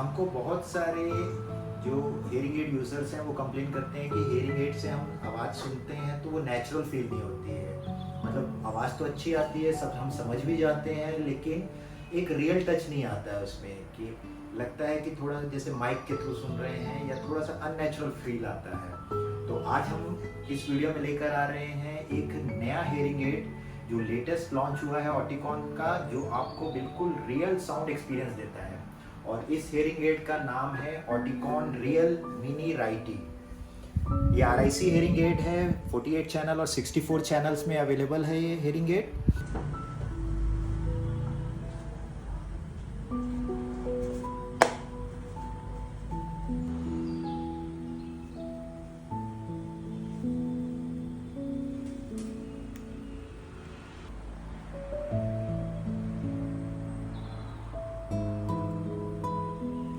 हमको बहुत सारे जो हेयरिंग एड यूज़र्स हैं वो कंप्लेन करते हैं कि हेयरिंग एड से हम आवाज़ सुनते हैं तो वो नेचुरल फील नहीं होती है। मतलब आवाज़ तो अच्छी आती है, सब हम समझ भी जाते हैं, लेकिन एक रियल टच नहीं आता है उसमें, कि लगता है कि थोड़ा जैसे माइक के थ्रू सुन रहे हैं या थोड़ा सा अननेचुरल फील आता है। तो आज हम इस वीडियो में लेकर आ रहे हैं एक नया हेयरिंग एड जो लेटेस्ट लॉन्च हुआ है ऑटिकॉन का, जो आपको बिल्कुल रियल साउंड एक्सपीरियंस देता है। और इस हेयरिंग एड का नाम है ऑटिकॉन रियल मिनी राइटी। ये RIC हेयरिंग एड है, 48 चैनल और 64 चैनल्स में अवेलेबल है ये हेयरिंग एड।